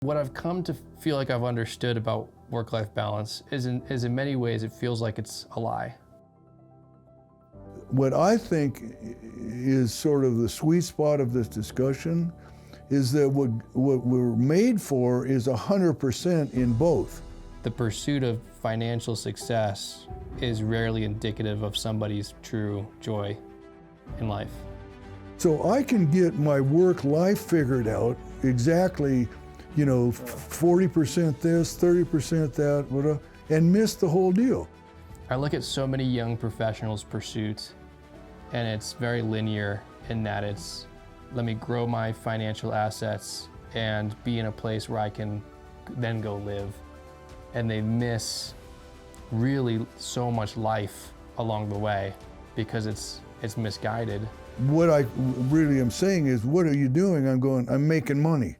What I've come to feel like I've understood about work-life balance is in many ways it feels like it's a lie. What I think is sort of the sweet spot of this discussion is that what we're made for is 100% in both. The pursuit of financial success is rarely indicative of somebody's true joy in life. So I can get my work life figured out exactly, 40% this, 30% that, whatever, and miss the whole deal. I look at so many young professionals' pursuits, and it's very linear in that it's, let me grow my financial assets and be in a place where I can then go live. And they miss really so much life along the way because it's misguided. What I really am saying is, what are you doing? I'm making money.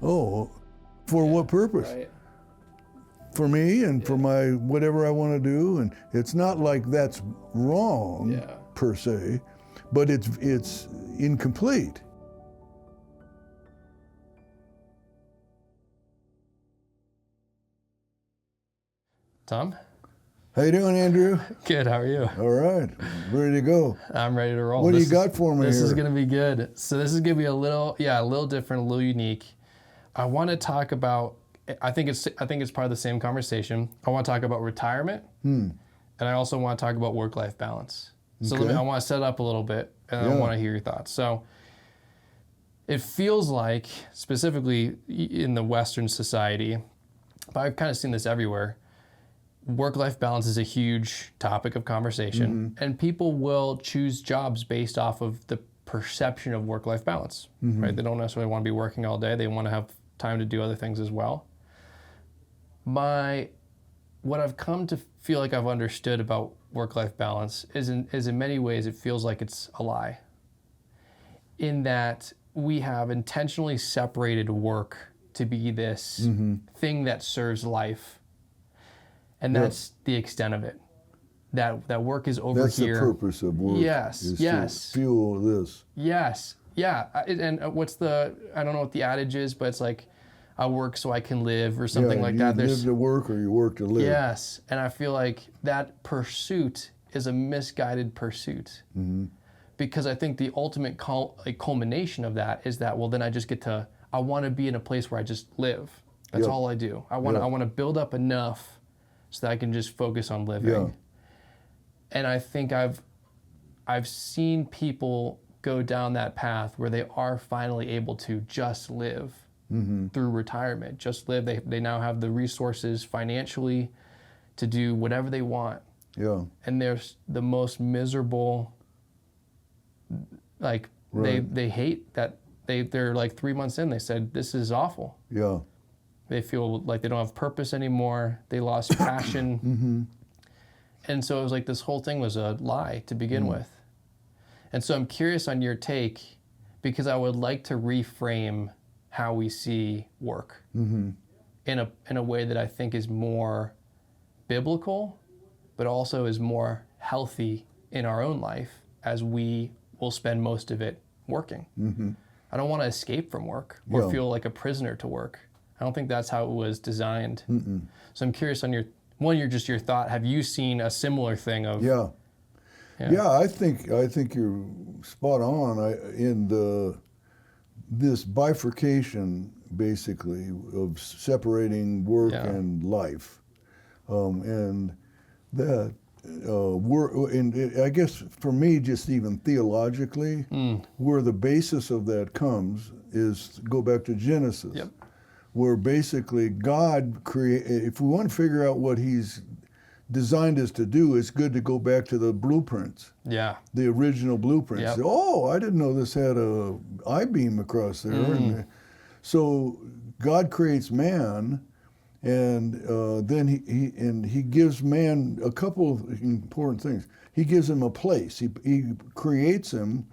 Oh, for what purpose? Right. For me and for my whatever I want to do, and it's not like that's wrong per se, but it's incomplete. Tom? How you doing, Andrew? Good, how are you? All right, ready to go. I'm ready to roll. What do you got for me This here? is gonna be good. So this is gonna be a little different, a little unique. I want to talk about, I think it's part of the same conversation. I want to talk about retirement, and I also want to talk about work-life balance. So Okay. I want to set up a little bit, and I want to hear your thoughts. So it feels like, specifically in the Western society, but I've kind of seen this everywhere, work-life balance is a huge topic of conversation, and people will choose jobs based off of the perception of work-life balance, right? They don't necessarily want to be working all day. They want to have time to do other things as well. What I've come to feel like I've understood about work-life balance is in many ways it feels like it's a lie. In that we have intentionally separated work to be this thing that serves life. And that's the extent of it. That work is over That's here. the purpose of work. Yes, is yes. To fuel this. Yes, yeah. And I don't know what the adage is, but it's like, I work so I can live or something like that. You live to work or you work to live. Yes, and I feel like that pursuit is a misguided pursuit. Because I think the ultimate culmination of that is that, well, then I just I want to be in a place where I just live. That's all I do. I want to build up enough so that I can just focus on living. Yeah. And I think I've seen people go down that path where they are finally able to just live through retirement. Just live. They now have the resources financially to do whatever they want. Yeah. And they're the most miserable, like they hate that they're like 3 months in, they said, this is awful. Yeah. They feel like they don't have purpose anymore. They lost passion. And so it was like this whole thing was a lie to begin with. And so I'm curious on your take, because I would like to reframe how we see work in a way that I think is more biblical, but also is more healthy in our own life, as we will spend most of it working. I don't want to escape from work or feel like a prisoner to work. I don't think that's how it was designed. So I'm curious on your thought. Have you seen a similar thing of? Yeah, I think you're spot on. In this bifurcation, basically, of separating work and life, and that work. And I guess for me, just even theologically, where the basis of that comes is go back to Genesis. Yep. Where basically God if we want to figure out what He's designed us to do, it's good to go back to the blueprints. Yeah. The original blueprints. Yep. Oh, I didn't know this had a I-beam across there. And so God creates man, and then he gives man a couple of important things. He gives him a place. He creates him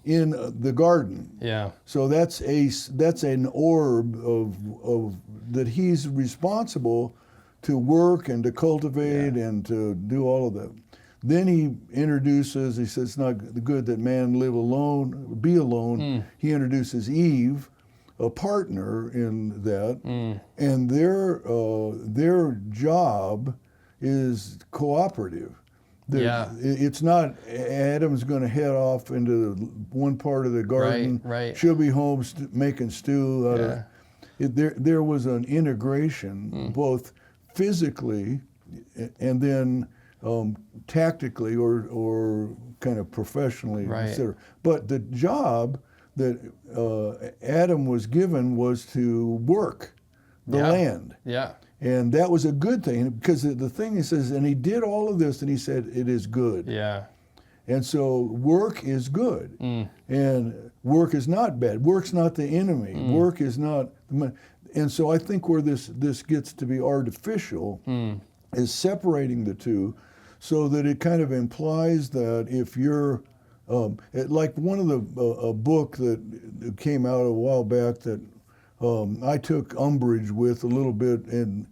in the garden. Yeah. So that's an orb of that he's responsible to work and to cultivate and to do all of that. Then he says it's not good that man be alone. He introduces Eve, a partner in that, and their job is cooperative. It's not Adam's going to head off into one part of the garden. Right. She'll be home making stew out of it. There was an integration, both physically and then tactically or kind of professionally. Right. But the job that Adam was given was to work the land. Yeah. And that was a good thing, because the thing he says, and he did all of this, and he said, it is good. Yeah. And so work is good. And work is not bad. Work's not the enemy. Work is not, and so I think where this gets to be artificial is separating the two, so that it kind of implies that if you're, like one of the, a book that came out a while back that I took umbrage with a little bit, and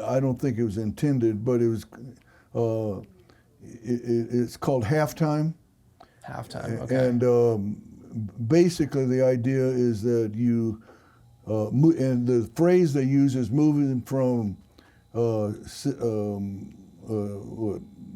I don't think it was intended, but it was, it's called Halftime. Halftime, okay. And basically the idea is that you, and the phrase they use is moving from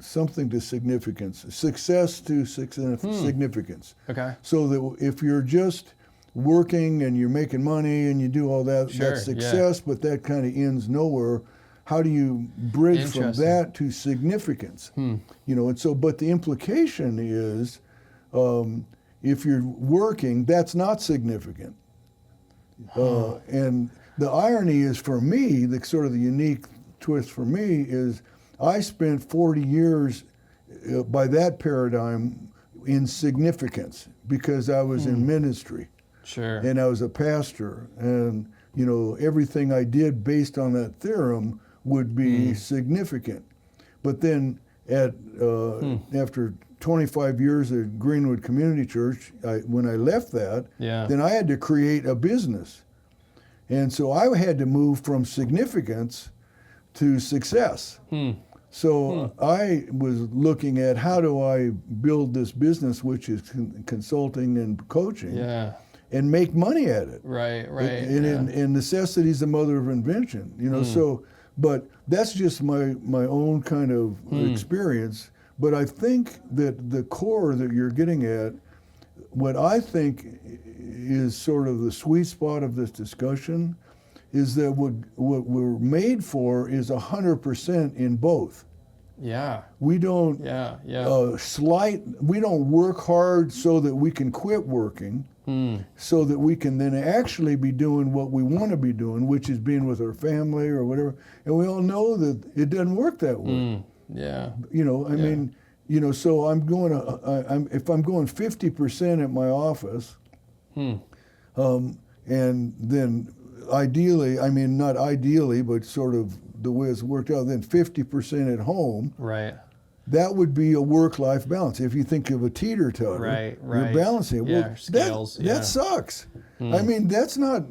something to significance, success to significance. Okay. So that if you're just working and you're making money and you do all that, that's success, but that kind of ends nowhere. How do you bridge from that to significance? You know, and so, but the implication is, if you're working, that's not significant. And the irony is, for me, the sort of the unique twist for me is, I spent 40 years by that paradigm in significance, because I was in ministry. Sure. And I was a pastor, and you know, everything I did based on that theorem would be significant. But then after 25 years at Greenwood Community Church, when I left that, then I had to create a business. And so I had to move from significance to success. So I was looking at, how do I build this business, which is consulting and coaching, and make money at it. Right. And necessity is the mother of invention, you know. So, but that's just my own kind of experience. But I think that the core that you're getting at, what I think is sort of the sweet spot of this discussion, is that what we're made for is 100% in both. Yeah. We don't we don't work hard so that we can quit working, so that we can then actually be doing what we want to be doing, which is being with our family or whatever. And we all know that it doesn't work that way. You know, I mean, you know, so I'm going to, if I'm going 50% at my office, and then ideally, I mean, not ideally, but sort of the way it's worked out, then 50% at home. Right. That would be a work-life balance. If you think of a teeter-totter, you're balancing it. Well, scales, that sucks. I mean, that's not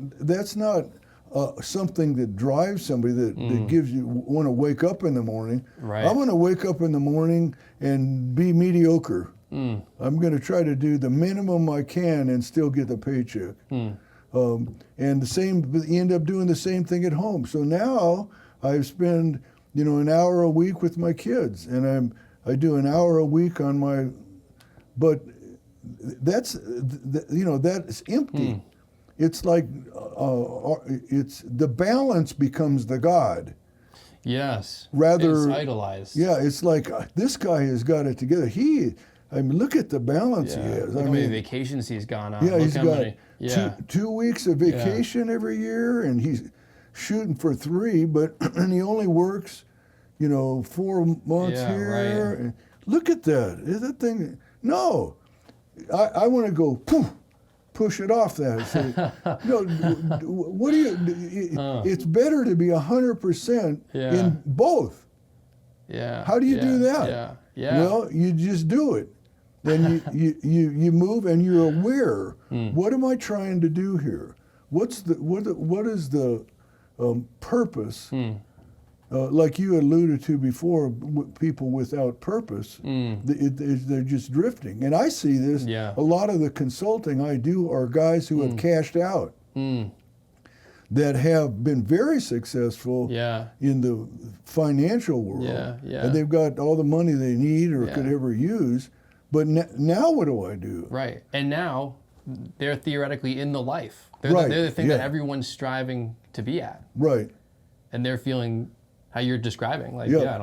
something that drives somebody, that gives you want to wake up in the morning. Right. I'm going to wake up in the morning and be mediocre. I'm going to try to do the minimum I can and still get the paycheck. And the same, you end up doing the same thing at home. So now I spend, you know, an hour a week with my kids, and I do an hour a week on my, but that's, you know, that's empty. It's like, it's the balance becomes the God. Yes. Rather, it's idolized. Yeah, it's like, this guy has got it together. I mean, look at the balance he has. Look how many vacations he's gone on. Yeah, look he's how got many, 2 weeks of vacation every year, and he's shooting for 3, but and he only works, you know, 4 months here. And look at that. Is that thing? No, I want to go push it off that. Say, no, what do you? It's better to be 100% in both. Yeah. How do you do that? Well, you just do it. Then you move, and you're aware. What am I trying to do here? What is the purpose? Like you alluded to before, people without purpose, they're just drifting. And I see this. A lot of the consulting I do are guys who have cashed out. that have been very successful Yeah. in the financial world. Yeah, yeah. And they've got all the money they need or could ever use. But now what do I do? Right. And now they're theoretically in the life. Right, They're the thing yeah. that everyone's striving to be at. Right. And they're feeling how you're describing. Like, Yeah. I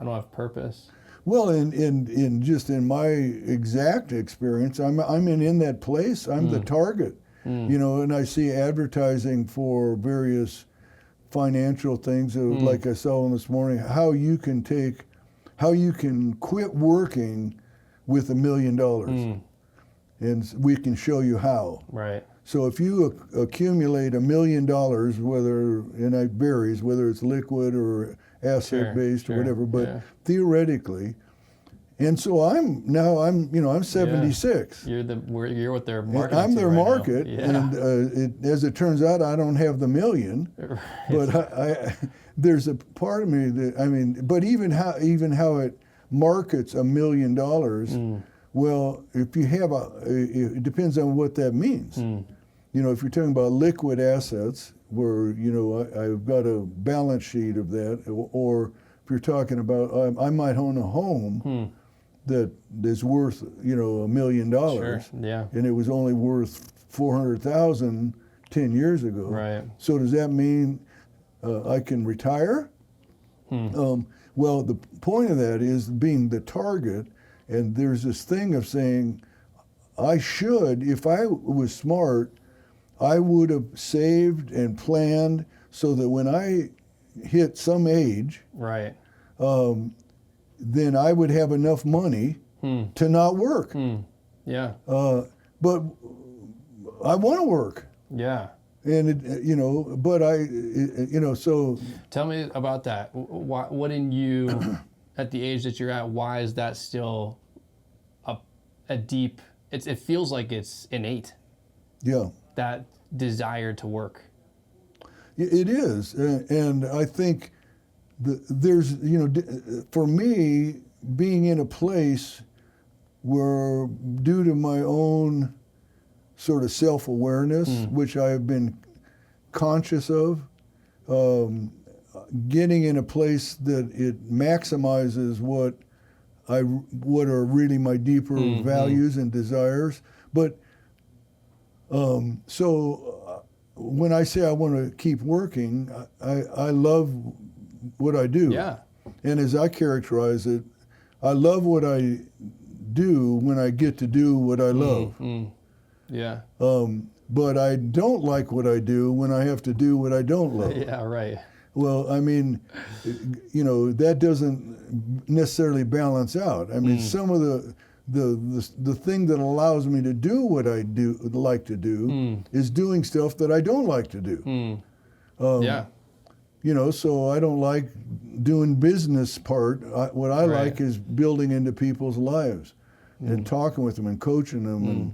don't have purpose. Well, in just in my exact experience, I'm in that place. I'm the target, you know, and I see advertising for various financial things, like I saw this morning. How you can quit working with $1 million, and we can show you how. Right. So if you accumulate $1 million, and it varies, whether it's liquid or asset-based or whatever, but theoretically, and so I'm 76. You're what they're marketing. I'm their right market, now. and as it turns out, I don't have the million, but I there's a part of me that but even how it markets $1 million. Well, if you have it depends on what that means. You know, if you're talking about liquid assets, where I've got a balance sheet of that, or if you're talking about I might own a home that is worth $1 million, Sure. Yeah. and it was only worth 400,000 10 years ago. Right. So does that mean I can retire? Well, the point of that is being the target, and there's this thing of saying, I should, if I was smart, I would have saved and planned so that when I hit some age, Right. then I would have enough money to not work. Yeah. But I want to work. Yeah. And but so Tell me about that. What in you, at the age that you're at, why is that still a deep? It feels like it's innate. Yeah, That desire to work. it is, and I think there's for me, being in a place where, due to my own sort of self-awareness, which I have been conscious of, getting in a place that it maximizes what are really my deeper values and desires. But so when I say I want to keep working, I love what I do. Yeah. And as I characterize it, I love what I do when I get to do what I love. Yeah. But I don't like what I do when I have to do what I don't love. Yeah. Right. Well, I mean, that doesn't necessarily balance out. I mean, some of the thing that allows me to do what I like to do is doing stuff that I don't like to do. Yeah. So I don't like doing business part. What I Right. like is building into people's lives and talking with them and coaching them, and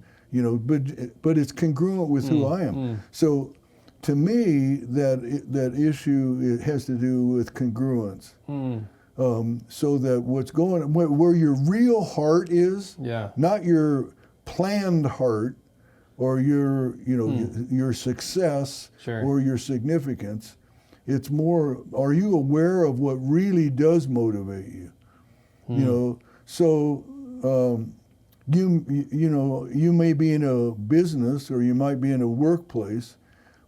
but it's congruent with who I am. So to me, that issue, it has to do with congruence. So that where your real heart is, not your planned heart, or your your success or your significance. It's more, are you aware of what really does motivate you? So you may be in a business, or you might be in a workplace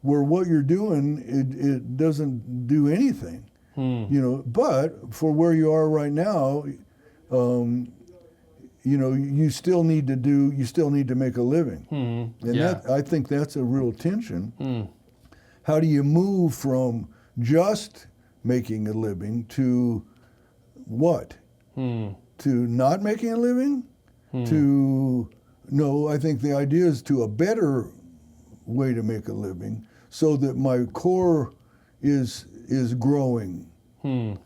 where what you're doing, it doesn't do anything. But for where you are right now, you still need to make a living. And that, I think that's a real tension. How do you move from just making a living to what? To not making a living? No, I think the idea is to a better way to make a living, so that my core is growing. In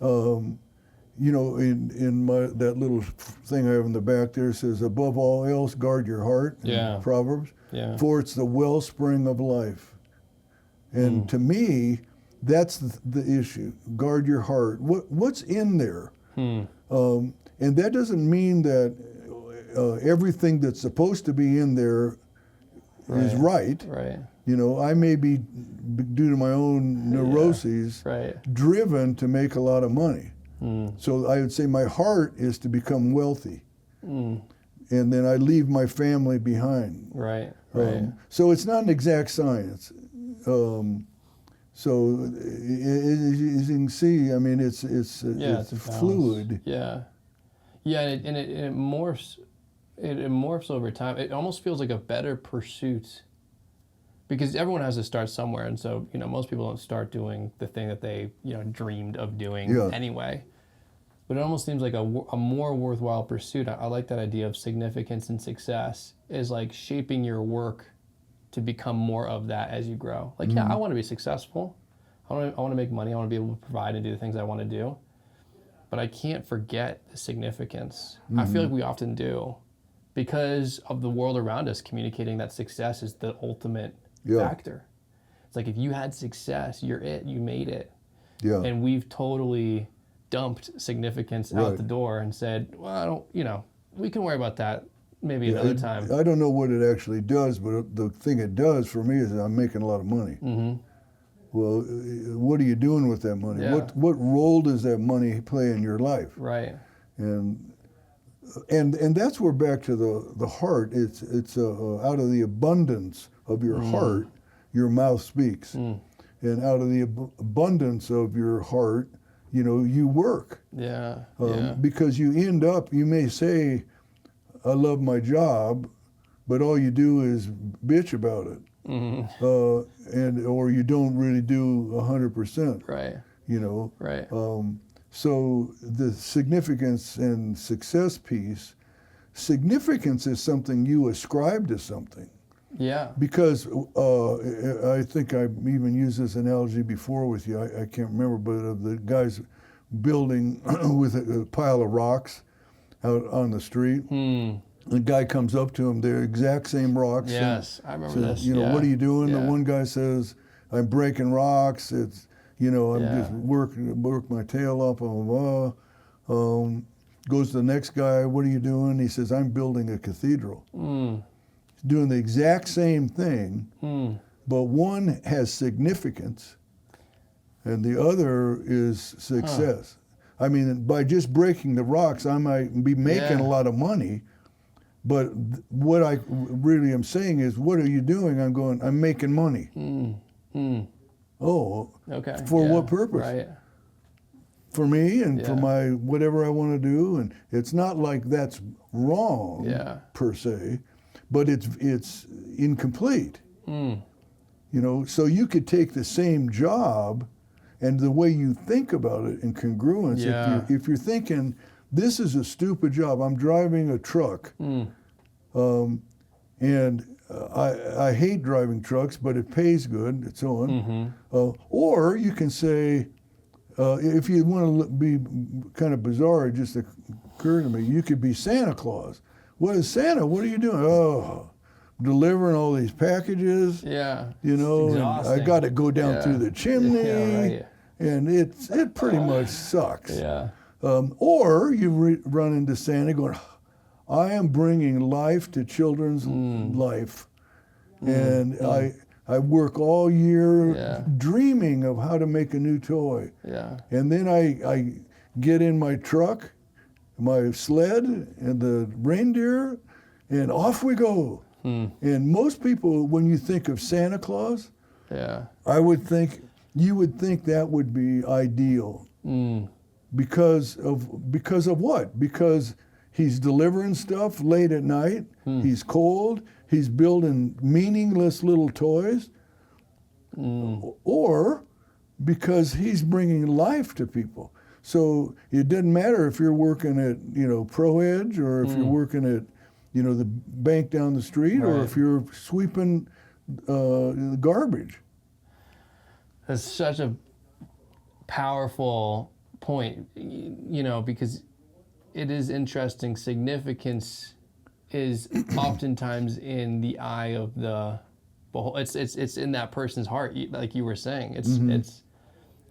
that little thing I have in the back there, says, above all else, guard your heart, in Proverbs, for it's the wellspring of life. And to me, that's the issue. Guard your heart. What's in there? And that doesn't mean that everything that's supposed to be in there is right. I may be, due to my own neuroses, driven to make a lot of money. So I would say my heart is to become wealthy. And then I leave my family behind. Right. So it's not an exact science. So as you can see, I mean, it's fluid. Yeah, and it morphs. It morphs over time. It almost feels like a better pursuit, because everyone has to start somewhere, and so most people don't start doing the thing that they dreamed of doing anyway. But it almost seems like a more worthwhile pursuit. I like that idea of significance and success is like shaping your work to become more of that as you grow. Like, I want to be successful. I want to make money. I want to be able to provide and do the things I want to do. But I can't forget the significance. I feel like we often do, because of the world around us communicating that success is the ultimate factor. It's like, if you had success, you're it. You made it. Yeah. And we've totally dumped significance out the door and said, well, we can worry about that maybe another time. I don't know what it actually does, but the thing it does for me is I'm making a lot of money. Well, what are you doing with that money? What role does that money play in your life? Right. And that's where, back to the heart. It's out of the abundance of your heart, your mouth speaks, and out of the abundance of your heart, you work. Because you end up, you may say, I love my job, but all you do is bitch about it, or you don't really do 100%. Right. Right. So the significance and success piece, significance is something you ascribe to something. Yeah. Because I think I even used this analogy before with you. I can't remember, but of the guys building with a pile of rocks out on the street. The guy comes up to him, they're exact same rocks. Yes, I remember this. What are you doing? The one guy says, I'm breaking rocks. It's, I'm just work my tail off. Goes to the next guy, what are you doing? He says, I'm building a cathedral. He's doing the exact same thing, but one has significance and the other is success. I mean, by just breaking the rocks, I might be making a lot of money, but what I really am saying is, what are you doing? I'm making money. Oh, okay. For what purpose? Right. For me and for my whatever I want to do, and it's not like that's wrong per se, but it's incomplete. So you could take the same job, and the way you think about it in congruence, if you're thinking, this is a stupid job, I'm driving a truck, and I hate driving trucks, but it pays good, and so on. Or you can say, if you want to be kind of bizarre, it just occurred to me, you could be Santa Claus. What is Santa? What are you doing? Oh, delivering all these packages. Yeah. And I got to go down through the chimney, and it pretty much sucks. Yeah. Or you run into Santa going, I am bringing life to children's life, and I work all year dreaming of how to make a new toy. Yeah. And then I get in my truck, my sled, and the reindeer, and off we go. And most people, when you think of Santa Claus, you would think that would be ideal. Because of what? Because he's delivering stuff late at night, he's cold, he's building meaningless little toys, or because he's bringing life to people. So it doesn't matter if you're working at, Pro Edge, or if you're working at, the bank down the street, or if you're sweeping the garbage. That's such a powerful point, because it is interesting. Significance is oftentimes in the eye of the beholder. It's in that person's heart, like you were saying. It's.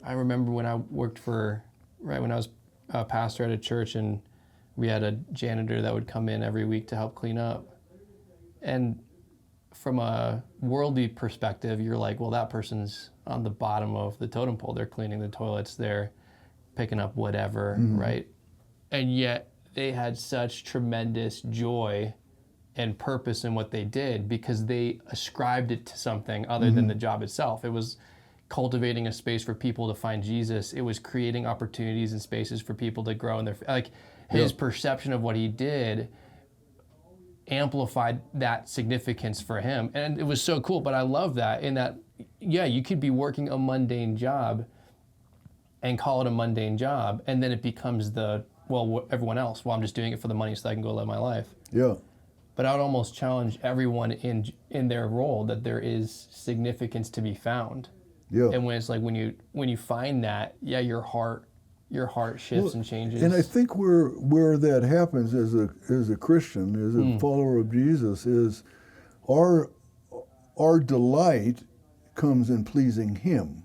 I remember when I worked when I was a pastor at a church, and we had a janitor that would come in every week to help clean up. And from a worldly perspective, you're like, well, that person's on the bottom of the totem pole. They're cleaning the toilets. They're picking up whatever, right? And yet they had such tremendous joy and purpose in what they did because they ascribed it to something other than the job itself. It was cultivating a space for people to find Jesus. It was creating opportunities and spaces for people to grow in their, like his perception of what he did amplified that significance for him. And it was so cool. But I love that in that, yeah, you could be working a mundane job and call it a mundane job. And then it becomes everyone else, well, I'm just doing it for the money so I can go live my life. Yeah. But I would almost challenge everyone in their role that there is significance to be found. Yeah. And when it's like when you find that, yeah, your heart shifts and changes. And I think where that happens as a Christian, as a follower of Jesus, is our delight comes in pleasing Him.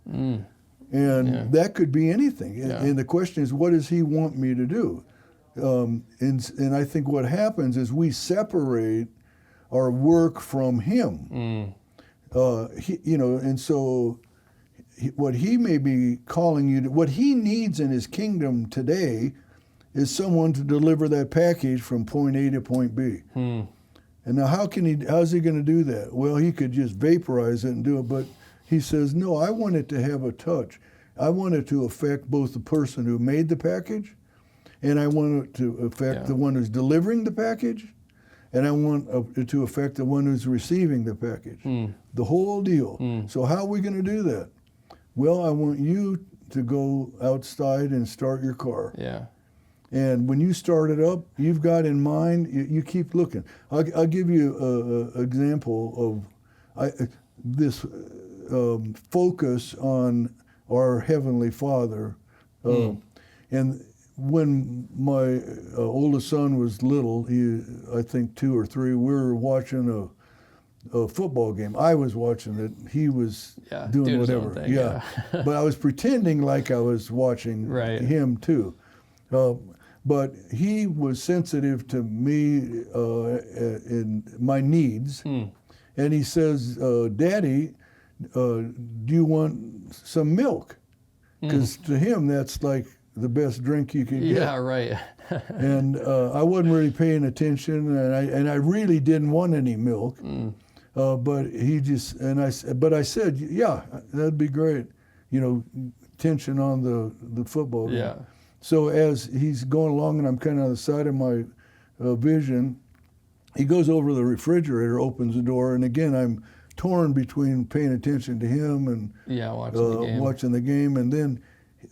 And that could be anything. And the question is, what does He want me to do? And I think what happens is we separate our work from Him. And so what He may be calling you to, what He needs in His kingdom today is someone to deliver that package from point A to point B. And now how's He going to do that? Well, He could just vaporize it and do it, but He says, no, I want it to have a touch. I want it to affect both the person who made the package, and I want it to affect the one who's delivering the package, and I want it to affect the one who's receiving the package. The whole deal. So how are we going to do that? Well, I want you to go outside and start your car. Yeah. And when you start it up, you've got in mind, you keep looking. I'll give you an example of this focus on our Heavenly Father. And when my oldest son was little, I think 2 or 3, we were watching a football game. I was watching it. He was doing whatever. Thing, yeah. But I was pretending like I was watching him too. But he was sensitive to me and my needs. And he says, Daddy, do you want some milk? Because to him, that's like the best drink you can get. Yeah, right. And I wasn't really paying attention, and I really didn't want any milk. But he just, but I said, yeah, that'd be great. Tension on the football game. Yeah. So as he's going along, and I'm kind of on the side of my vision, he goes over to the refrigerator, opens the door, and again, I'm torn between paying attention to him and watching the game, and then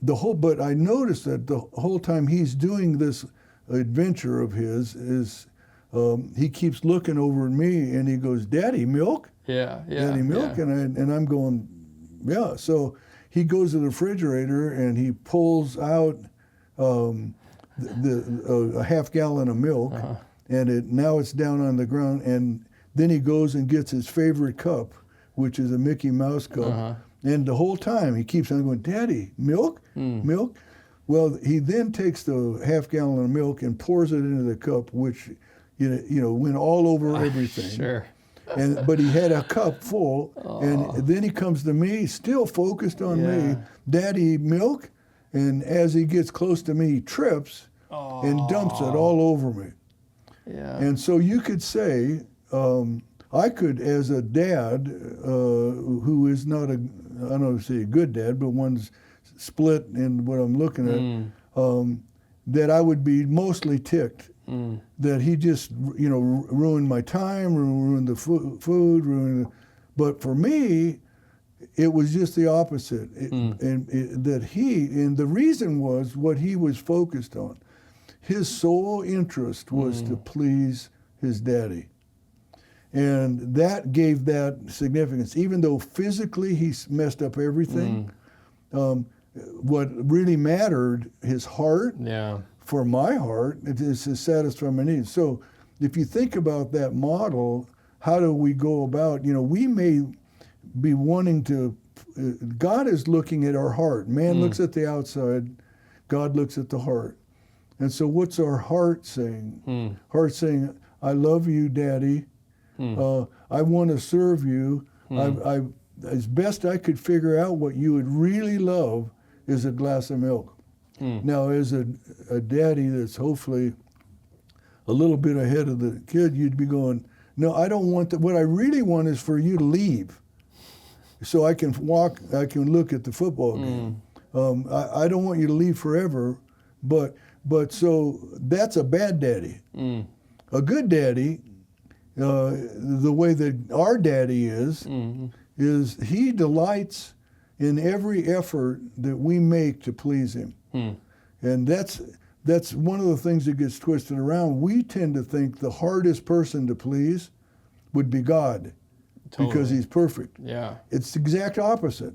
but I noticed that the whole time he's doing this adventure of his is he keeps looking over at me and he goes, Daddy, milk? Daddy, milk? Yeah. And I'm going, yeah. So he goes to the refrigerator and he pulls out a half gallon of milk, and now it's down on the ground, and then he goes and gets his favorite cup, which is a Mickey Mouse cup. And the whole time he keeps on going, Daddy, milk? Milk? Well, he then takes the half gallon of milk and pours it into the cup, which went all over everything. Sure. But he had a cup full, and then he comes to me, still focused on me, Daddy, milk? And as he gets close to me, he trips and dumps it all over me. Yeah. And so you could say, I could, as a dad who is not I don't know if say a good dad, but one's split in what I'm looking at, that I would be mostly ticked that he just, ruined my time, ruined the food, but for me, it was just the opposite. And the reason was what he was focused on. His sole interest was to please his daddy. And that gave that significance. Even though physically he messed up everything, what really mattered, his heart, for my heart, is to satisfy my needs. So if you think about that model, how do we go about, we may be wanting to, God is looking at our heart. Man looks at the outside, God looks at the heart. And so what's our heart saying? Heart saying, I love you, Daddy. I want to serve you. I as best I could figure out, what you would really love is a glass of milk. Now, as a daddy that's hopefully a little bit ahead of the kid, you'd be going, no, I don't want that. What I really want is for you to leave so I can look at the football game. I don't want you to leave forever, but so that's a bad daddy. A good daddy, the way that our daddy is he delights in every effort that we make to please him. And that's one of the things that gets twisted around. We tend to think the hardest person to please would be God, because he's perfect. Yeah. It's the exact opposite.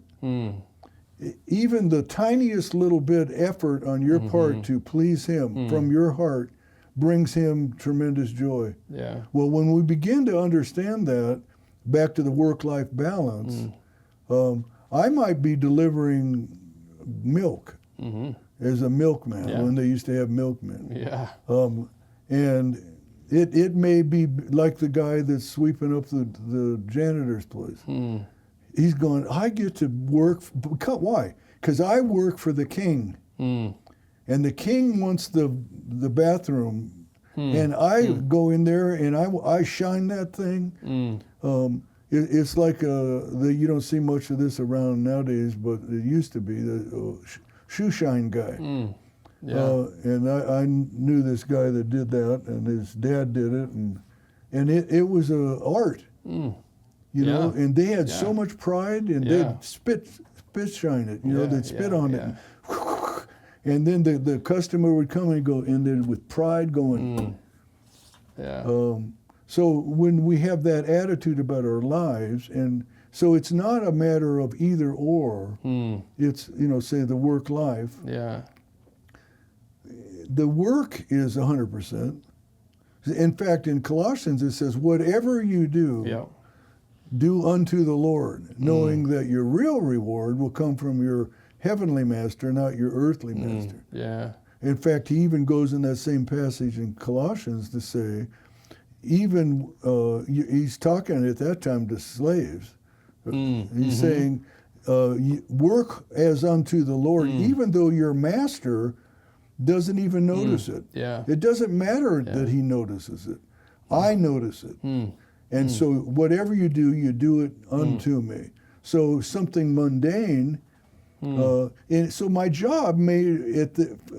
Even the tiniest little bit effort on your part to please him from your heart brings him tremendous joy. Yeah. Well, when we begin to understand that, back to the work-life balance, I might be delivering milk as a milkman when they used to have milkmen. Yeah. And it may be like the guy that's sweeping up the janitor's place. He's going, I get to work. Why? Because I work for the king. And the king wants the bathroom. And I go in there and I shine that thing. It's like you don't see much of this around nowadays, but it used to be the shoe shine guy. And I knew this guy that did that, and his dad did it, and it was art, you know. And they had so much pride, and they'd spit shine it, you know. They'd spit on it, and then the customer would come and go in there with pride, going. So when we have that attitude about our lives, and so it's not a matter of either or. It's, you know, say the work life. Yeah. The work is 100%. In fact, in Colossians it says, whatever you do, do unto the Lord, knowing that your real reward will come from your heavenly master, not your earthly master. Yeah. In fact, he even goes in that same passage in Colossians to say, even he's talking at that time to slaves. He's saying, work as unto the Lord, even though your master doesn't even notice it. Yeah. It doesn't matter that he notices it. I notice it. And so whatever you do it unto me. So something mundane, and so my job may,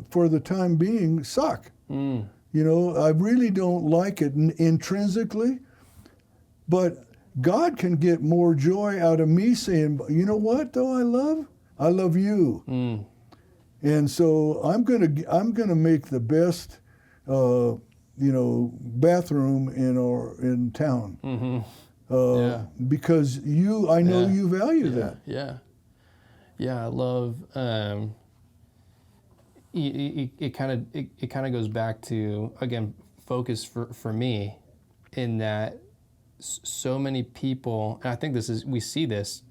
for the time being, suck. You know, I really don't like it intrinsically, but God can get more joy out of me saying, you know what, though I love you. And so I'm gonna make the best, you know, bathroom in town, because I know you value that. Yeah. I love. It kind of goes back to, again, focus for me, in that so many people, and I think we see this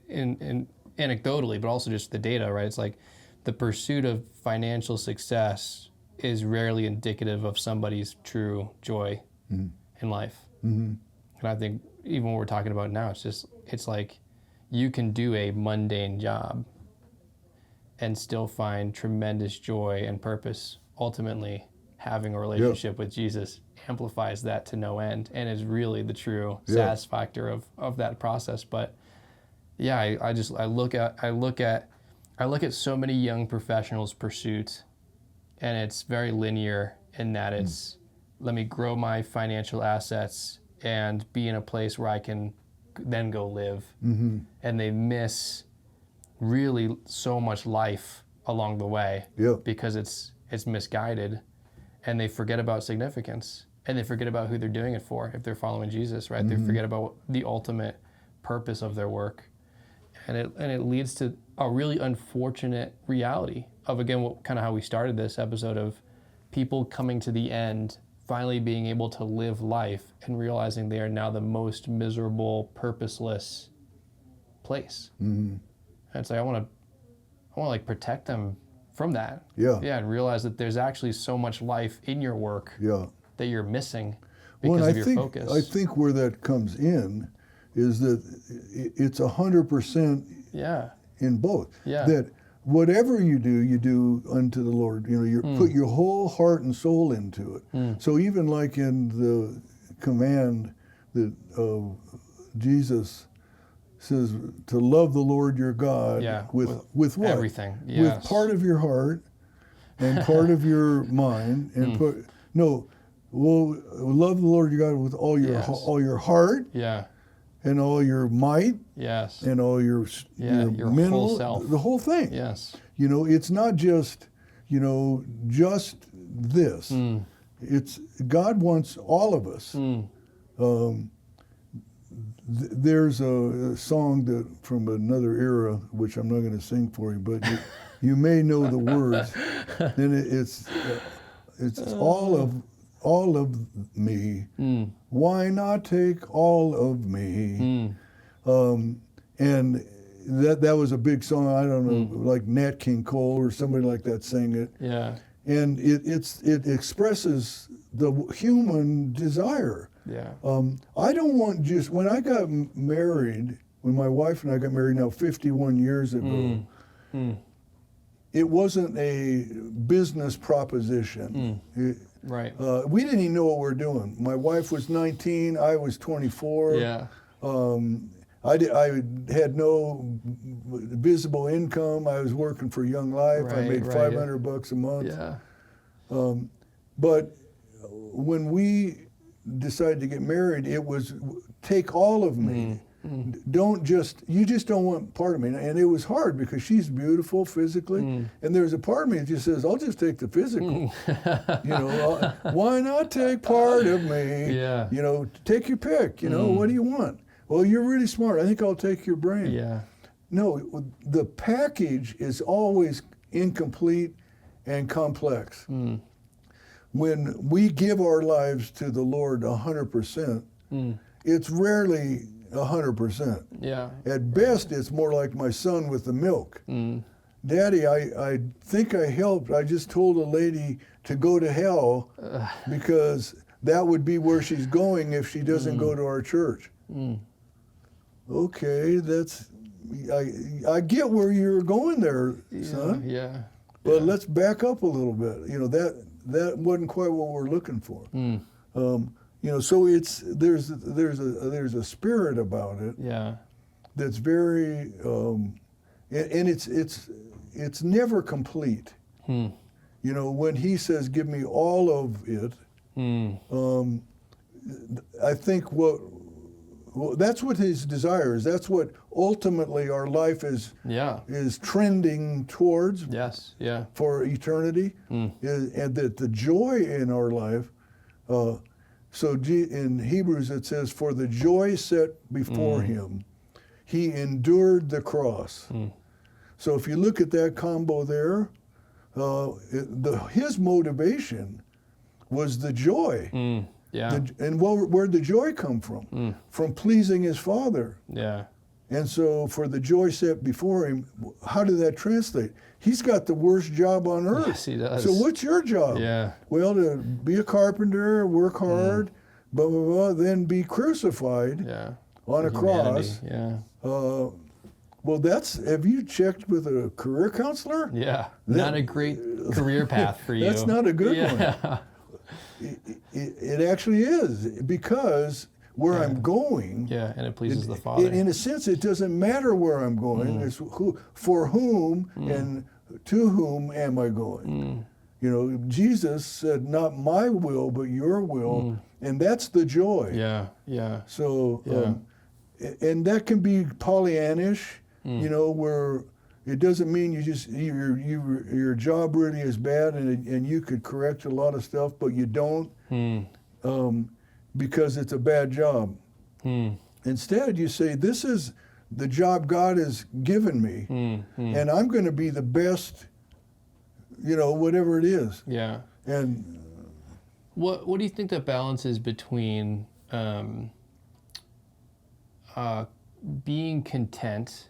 in anecdotally, but also just the data, right? It's like the pursuit of financial success is rarely indicative of somebody's true joy in life. And I think even what we're talking about now, it's like you can do a mundane job and still find tremendous joy and purpose. Ultimately, having a relationship with Jesus amplifies that to no end, and is really the true satisfactor of that process. But yeah, I look at so many young professionals' pursuit, and it's very linear in that it's let me grow my financial assets and be in a place where I can then go live, and they miss really so much life along the way because it's misguided, and they forget about significance, and they forget about who they're doing it for if they're following Jesus, right? They forget about the ultimate purpose of their work, and it leads to a really unfortunate reality of, again, kind of how we started this episode, of people coming to the end, finally being able to live life and realizing they are now the most miserable, purposeless place. And it's like I want to like protect them from that. And realize that there's actually so much life in your work that you're missing. because of your focus. I think where that comes in is that it's 100% in both. Yeah. That whatever you do unto the Lord. You put your whole heart and soul into it. So even like in the command that Jesus says to love the Lord your God with what? Everything. Yes. With part of your heart and part of your mind and love the Lord your God with all your heart. Yeah. And all your might. Yes. And all your mental, whole self. The whole thing. Yes. It's not just just this. It's God wants all of us. There's a song from another era, which I'm not going to sing for you, but you may know the words. And it's all of me. Why not take all of me? And that was a big song. I don't know, like Nat King Cole or somebody like that sang it. Yeah. And it expresses the human desire. Yeah. I don't want just when I got married, when my wife and I got married now 51 years ago. It wasn't a business proposition. Right. We didn't even know what we were doing. My wife was 19, I was 24. Yeah. I had no visible income. I was working for Young Life. I made $500 a month. Yeah. But when we decided to get married, it was take all of me. You just don't want part of me. And it was hard because she's beautiful physically. And there's a part of me that just says, I'll just take the physical. Why not take part of me? Yeah. Take your pick. What do you want? Well, you're really smart. I think I'll take your brain. Yeah. No, the package is always incomplete and complex. When we give our lives to the Lord 100%, it's rarely 100%. Yeah. At best, it's more like my son with the milk. Daddy, I think I helped. I just told a lady to go to hell because that would be where she's going if she doesn't go to our church. Okay, I get where you're going there, son. Yeah. But let's back up a little bit. That wasn't quite what we're looking for. So there's a spirit about it. Yeah. That's very and it's never complete. When he says, "Give me all of it," I think that's what his desire is. That's what ultimately our life is trending towards. Yes. Yeah. For eternity, and that the joy in our life. So in Hebrews it says, "For the joy set before him, he endured the cross." So if you look at that combo there, his motivation was the joy. Yeah. And where'd the joy come from? From pleasing his Father. Yeah. And so for the joy set before him, how did that translate? He's got the worst job on earth. Yes, he does. So what's your job? Yeah. Well, to be a carpenter, work hard, blah, blah, blah, then be crucified on a cross. Yeah. Well, have you checked with a career counselor? Yeah. Not a great career path for you. That's not a good one. It actually is, because where I'm going. Yeah, and it pleases the Father. In a sense, it doesn't matter where I'm going. It's for whom and to whom am I going? Jesus said, "Not my will, but your will," and that's the joy. Yeah, yeah. So, and that can be Pollyannish, where it doesn't mean your job really is bad and you could correct a lot of stuff, but you don't because it's a bad job. Instead, you say, this is the job God has given me, and I'm going to be the best, whatever it is. Yeah. And what do you think the balance is between being content,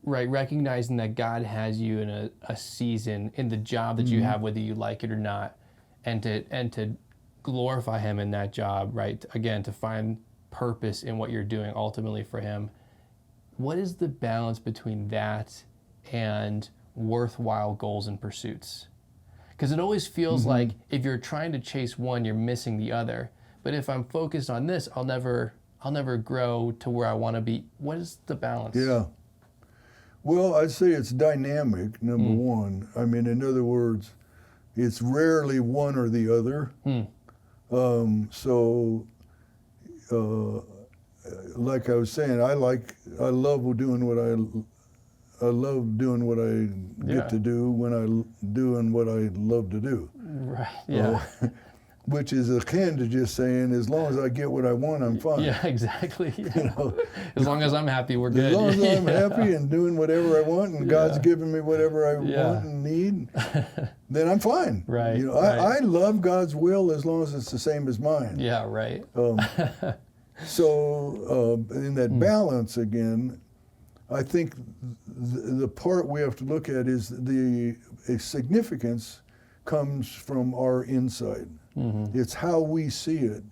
right, recognizing that God has you in a season in the job that you have, whether you like it or not, and to glorify him in that job, right? Again, to find purpose in what you're doing ultimately for him. What is the balance between that and worthwhile goals and pursuits? Because it always feels like if you're trying to chase one, you're missing the other. But if I'm focused on this, I'll never grow to where I want to be. What is the balance? Yeah. Well, I'd say it's dynamic, number one. I mean, in other words, it's rarely one or the other. Like I was saying, I love doing what I get to do when I'm doing what I love to do. Right. Yeah. Which is akin to just saying, as long as I get what I want, I'm fine. Yeah, exactly. Yeah. As long as I'm happy, we're good. As long as I'm happy and doing whatever I want, and God's giving me whatever I want and need, then I'm fine. Right. I love God's will as long as it's the same as mine. Yeah. Right. So in that balance again, I think the part we have to look at is the significance comes from our inside. It's how we see it.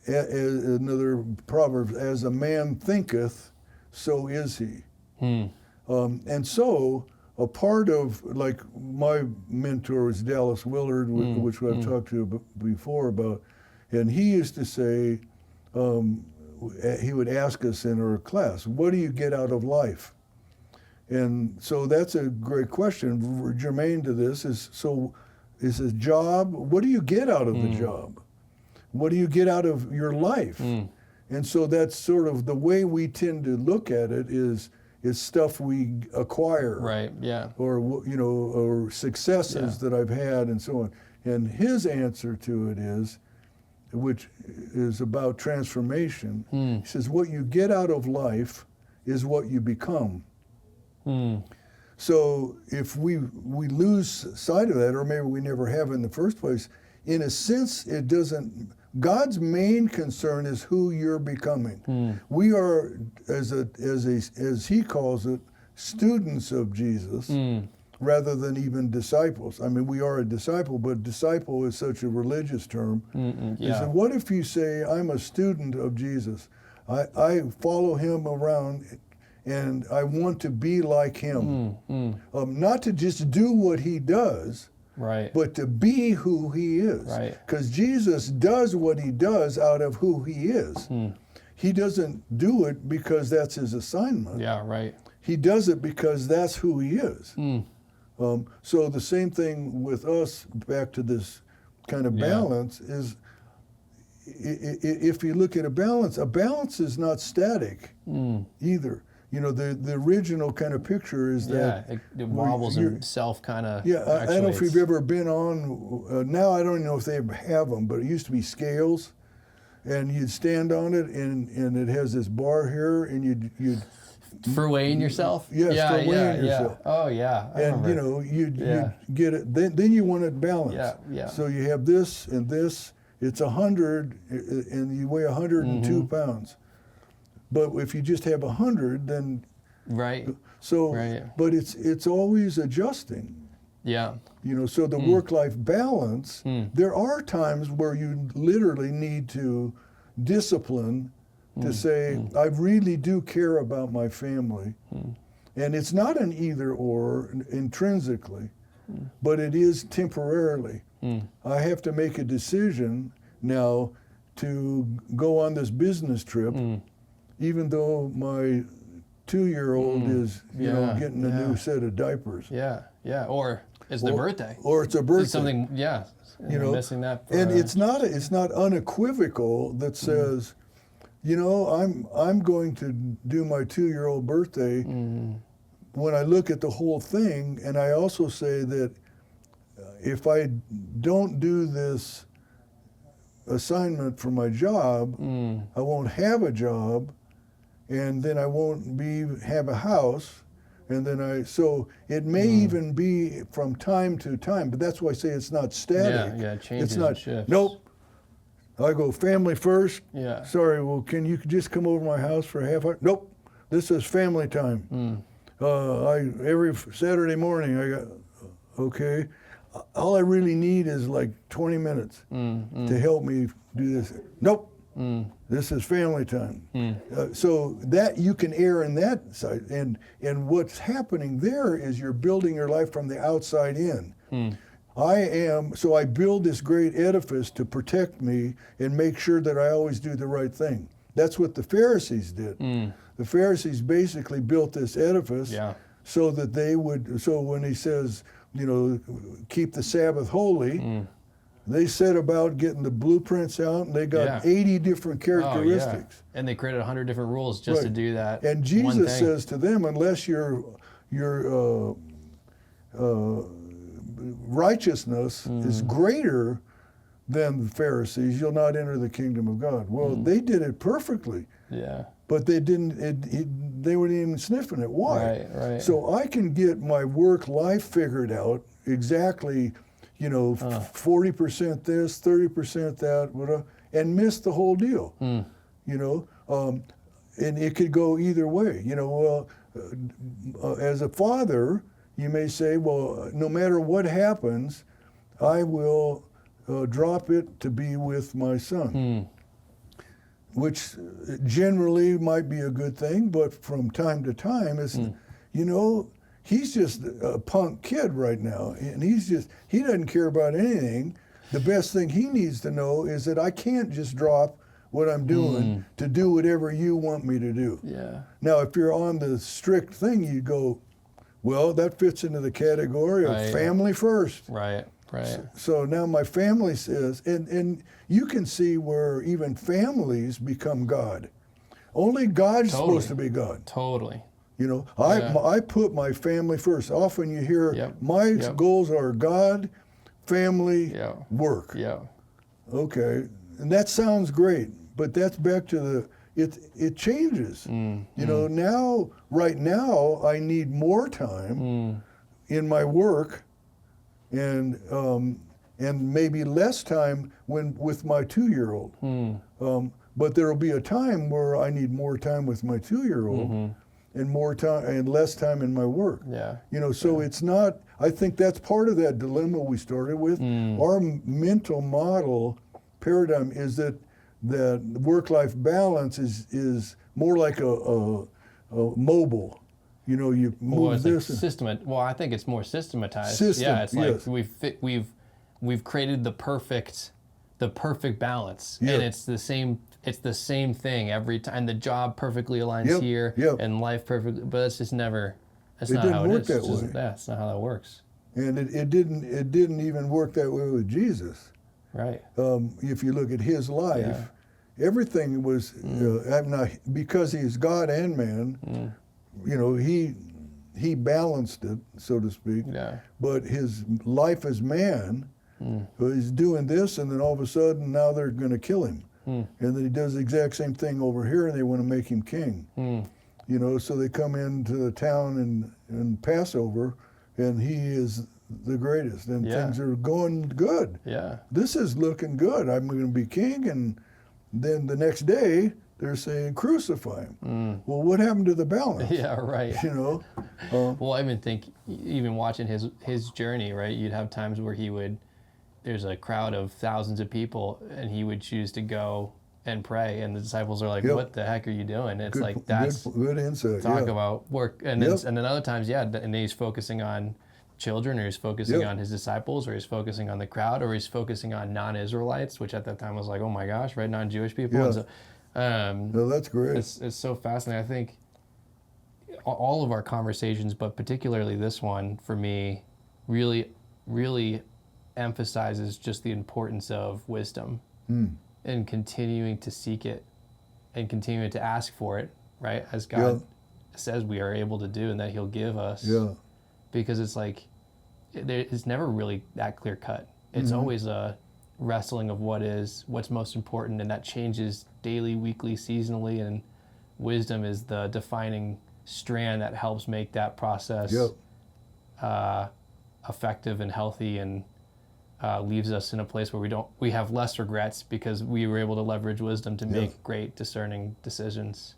Another proverb, as a man thinketh, so is he. And so a part of, like my mentor was Dallas Willard, which I've talked to you before about, and he used to say, he would ask us in our class, what do you get out of life? And so that's a great question. Germane to this is a job, what do you get out of the job? What do you get out of your life? And so that's sort of the way we tend to look at it is stuff we acquire. Right, yeah. Or, or successes that I've had and so on. And his answer to it is, which is about transformation, he says, what you get out of life is what you become. So if we lose sight of that, or maybe we never have in the first place, in a sense, it doesn't. God's main concern is who you're becoming. We are, as he calls it, students of Jesus, rather than even disciples. I mean, we are a disciple, but disciple is such a religious term. He said, what if you say, I'm a student of Jesus? I follow him around and I want to be like him. Not to just do what he does, right, but to be who he is. Because Jesus does what he does out of who he is. He doesn't do it because that's his assignment. Yeah, right. He does it because that's who he is. So the same thing with us, back to this kind of balance, is if you look at a balance is not static either. You know, the original kind of picture is that it wobbles and self kind of. Yeah, I don't know if you've ever been on. Now I don't know if they have them, but it used to be scales, and you'd stand on it, and it has this bar here, and you'd for weighing yourself. Yes, for weighing yourself. Oh yeah. And you know, you'd get it. Then you want it balanced. Yeah. So you have this and this. It's 100, and you weigh 102 pounds. But if you just have 100, then but it's always adjusting. Yeah. You know, so the work-life balance. There are times where you literally need to discipline to say, I really do care about my family, and it's not an either-or intrinsically, but it is temporarily. I have to make a decision now to go on this business trip. Even though my 2-year-old is, getting a new set of diapers. Yeah. Or it's their birthday. Or it's a birthday. It's something, missing that. And it's not unequivocal that says, I'm going to do my 2-year-old birthday when I look at the whole thing, and I also say that if I don't do this assignment for my job, I won't have a job, and then I won't have a house, and then so it may even be from time to time, but that's why I say it's not static. Yeah, it changes. It's not. And shifts. Nope. I go family first. Yeah. Sorry. Well, can you just come over to my house for a half hour? Nope. This is family time. Every Saturday morning I got. Okay. all I really need is like 20 minutes to help me do this. Nope. This is family time. So that you can err in that side. And what's happening there is you're building your life from the outside in. So I build this great edifice to protect me and make sure that I always do the right thing. That's what the Pharisees did. The Pharisees basically built this edifice so that they would, so when he says, keep the Sabbath holy, they set about getting the blueprints out, and they got 80 different characteristics. Oh, yeah. And they created 100 different rules just to do that. And Jesus says to them, unless your righteousness is greater than the Pharisees, you'll not enter the kingdom of God. Well, they did it perfectly. Yeah. But they didn't. They weren't even sniffing it. Why? Right. So I can get my work life figured out exactly. 40% this, 30% that, whatever, and miss the whole deal. And it could go either way. As a father, you may say, well, no matter what happens, I will drop it to be with my son, which generally might be a good thing, but from time to time, it's, he's just a punk kid right now, and he doesn't care about anything. The best thing he needs to know is that I can't just drop what I'm doing to do whatever you want me to do. Yeah. Now, if you're on the strict thing, you go, well, that fits into the category of family first. Right. So now my family says, and you can see where even families become God. Only God's supposed to be God. Totally. I put my family first. Often you hear my goals are God, family, work. Yeah. Okay, and that sounds great, but that's back to it changes. Now, right now, I need more time in my work, and maybe less time with my 2-year-old. But there will be a time where I need more time with my 2-year-old. And more time and less time in my work. Yeah. So it's not. I think that's part of that dilemma we started with. Our mental model paradigm is that work-life balance is more like a mobile. You move this. I think it's more systematized. It's like we've created the perfect balance, and it's the same thing every time. The job perfectly aligns here, and life perfectly, but it's just never. That's not how it is. That's not how that works. And it didn't even work that way with Jesus. Right. If you look at his life, everything was because he's God and man. He balanced it, so to speak. Yeah. But his life as man. He's doing this, and then all of a sudden now they're going to kill him. And then he does the exact same thing over here, and they want to make him king. So they come into the town in Passover, and he is the greatest, and things are going good. Yeah. This is looking good. I'm going to be king, and then the next day they're saying crucify him. Well, what happened to the balance? Yeah, right. Well, I even think, even watching his journey, right? You'd have times where there's a crowd of thousands of people, and he would choose to go and pray, and the disciples are like, "What the heck are you doing?" It's that's good insight. Talk about work, and then other times, and then he's focusing on children, or he's focusing on his disciples, or he's focusing on the crowd, or he's focusing on non-Israelites, which at that time was like, oh my gosh, right? Non-Jewish people. Yeah. And so, no, that's great. It's so fascinating. I think all of our conversations, but particularly this one for me, really, really emphasizes just the importance of wisdom and continuing to seek it and continuing to ask for it, right? As God says we are able to do, and that He'll give us. Yeah. Because it's like, it's never really that clear cut. It's always a wrestling of what's most important, and that changes daily, weekly, seasonally, and wisdom is the defining strand that helps make that process effective and healthy, and leaves us in a place where we have less regrets because we were able to leverage wisdom to make great discerning decisions.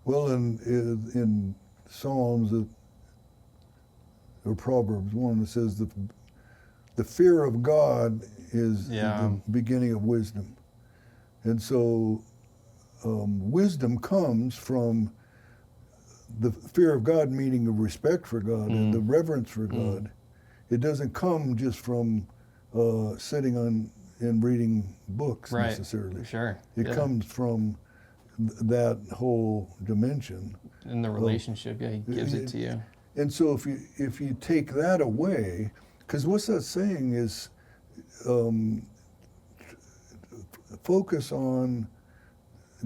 Well, in Psalms or Proverbs 1, it says the the fear of God is Yeah. the beginning of wisdom. And so wisdom comes from the fear of God, meaning the respect for God and the reverence for God. It doesn't come just from sitting on and reading books Right. necessarily. Sure. It Yeah. comes from that whole dimension. In the relationship, yeah, he gives it to you. And so if you take that away, because what's that saying is focus on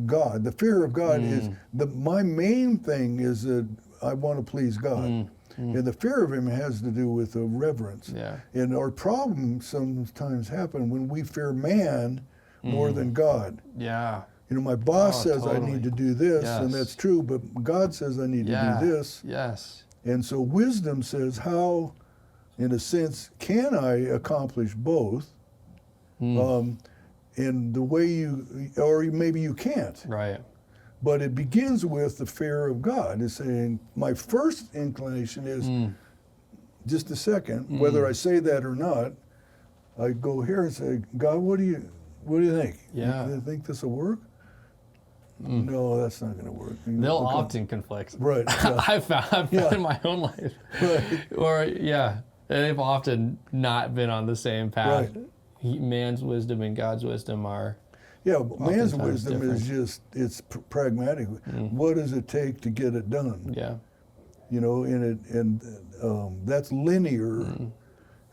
God. The fear of God is my main thing is that I want to please God. And the fear of him has to do with a reverence. Yeah. And our problems sometimes happen when we fear man more than God. Yeah. You know, my boss Oh, says I totally. need to do this, and Yes. that's true, but God says I need Yeah. to do this. Yes. And so wisdom says, how, in a sense, can I accomplish both? In the way or maybe you can't. Right. But it begins with the fear of God. It's saying, my first inclination is, just a second, whether I say that or not, I go here and say, God, what do you think? Yeah. You think this will work? No, that's not going to work. They'll Okay. often conflict. Right. Yeah. I've found in my own life. Right. Or, yeah, they've often not been on the same path. Right. Man's wisdom and God's wisdom are. Yeah, but man's Oftentimes wisdom is just, it's pragmatic. What does it take to get it done? Yeah. You know, and that's linear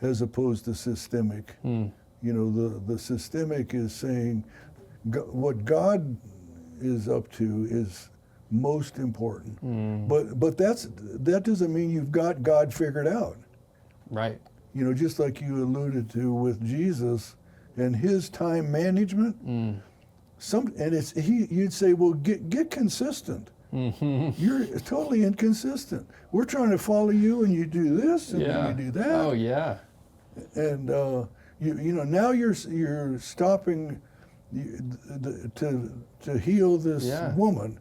as opposed to systemic. You know, the systemic is saying what God is up to is most important. But that doesn't mean you've got God figured out. Right. You know, just like you alluded to with Jesus and his time management. You'd say, well, get consistent. You're totally inconsistent. We're trying to follow you, and you do this, and Yeah. then you do that. Oh, yeah. And you know, now you're stopping to heal this Yeah. woman,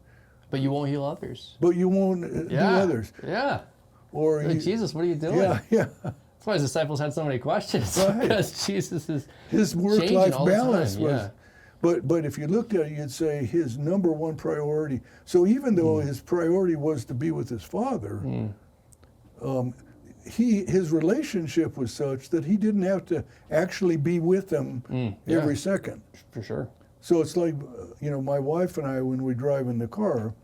But you won't heal others. but you won't do Yeah. others. Yeah. Or Like, Jesus, what are you doing? yeah, yeah. That's why his disciples had so many questions. Right. Because Jesus is His work-life changing all the balance time, was. yeah. But if you looked at it, you'd say his number one priority. So even though his priority was to be with his father, his relationship was such that he didn't have to actually be with them every second. For sure. So it's like, you know, my wife and I, when we drive in the car,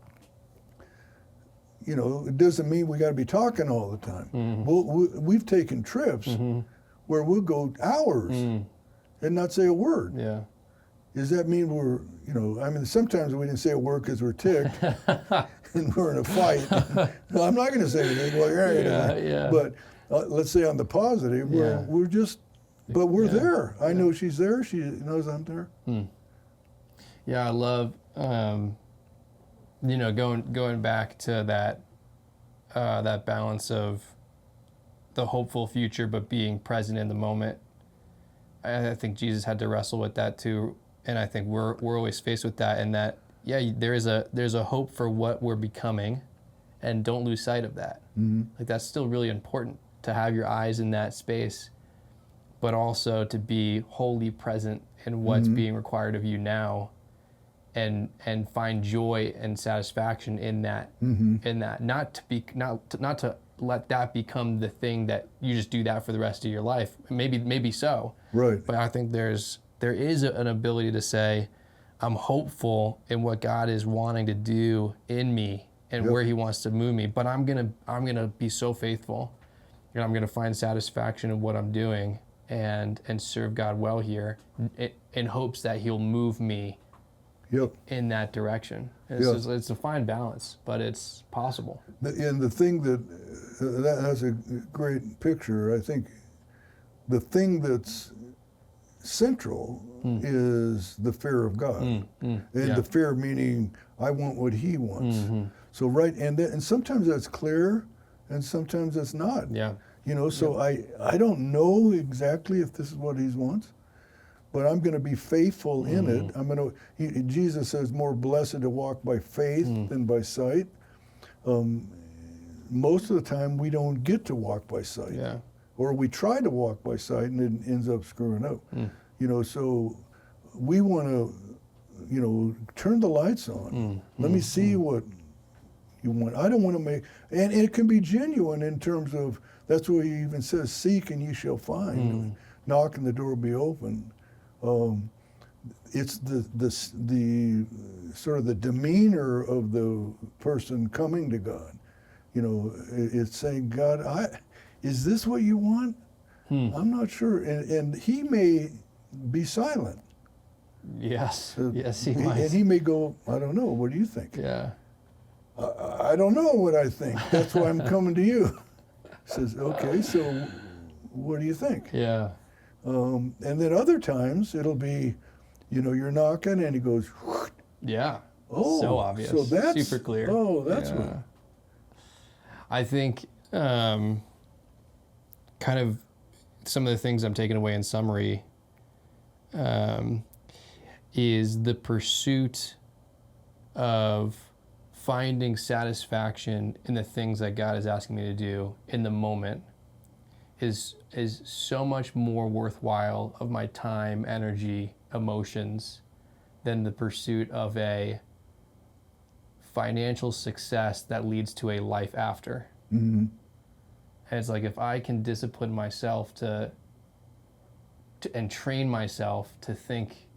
you know, it doesn't mean we got to be talking all the time. We've taken trips where we'll go hours and not say a word. Yeah. Does that mean we're, you know, I mean, sometimes we didn't say a word because we're ticked and we're in a fight. No, I'm not going to say anything. Well, Yeah. But let's say on the positive, we're just, but we're there. I know she's there. She knows I'm there. Yeah, I love, you know, going back to that balance of the hopeful future, but being present in the moment. I think Jesus had to wrestle with that too, and I think we're always faced with that. And that, yeah, there's a hope for what we're becoming, and don't lose sight of that. Like, that's still really important to have your eyes in that space, but also to be wholly present in what's being required of you now. And find joy and satisfaction in that, not to let that become the thing that you just do that for the rest of your life. Maybe so, Right. but I think there is an ability to say, I'm hopeful in what God is wanting to do in me and where He wants to move me. But I'm gonna be so faithful, and I'm gonna find satisfaction in what I'm doing and serve God well here, in hopes that He'll move me. Yep. In that direction. It's a fine balance, but it's possible. And the thing that has a great picture, I think the thing that's central is the fear of God. And the fear meaning I want what He wants. So and sometimes that's clear and sometimes it's not. Yeah. You know, so I don't know exactly if this is what He wants, but I'm going to be faithful in it. Jesus says, more blessed to walk by faith than by sight. Most of the time, we don't get to walk by sight. Yeah. or we try to walk by sight and it ends up screwing up. So we want to, turn the lights on. Let me see what you want. I don't want to make, and it can be genuine in terms of, that's what he even says, seek and you shall find. Knock and the door will be open. It's the sort of the demeanor of the person coming to God. It's saying, God, is this what you want? I'm not sure. And he may be silent. Yes. Yes, he might. And he may go, I don't know. What do you think? Yeah. I don't know what I think. That's why I'm coming to you. Says, okay, so what do you think? Yeah. And then other times it'll be, you're knocking and he goes, whoosh. Yeah. Oh, so obvious. So that's super clear. Oh, that's what. I think kind of some of the things I'm taking away in summary is the pursuit of finding satisfaction in the things that God is asking me to do in the moment is so much more worthwhile of my time, energy, emotions than the pursuit of a financial success that leads to a life after. And it's like, if I can discipline myself to and train myself to think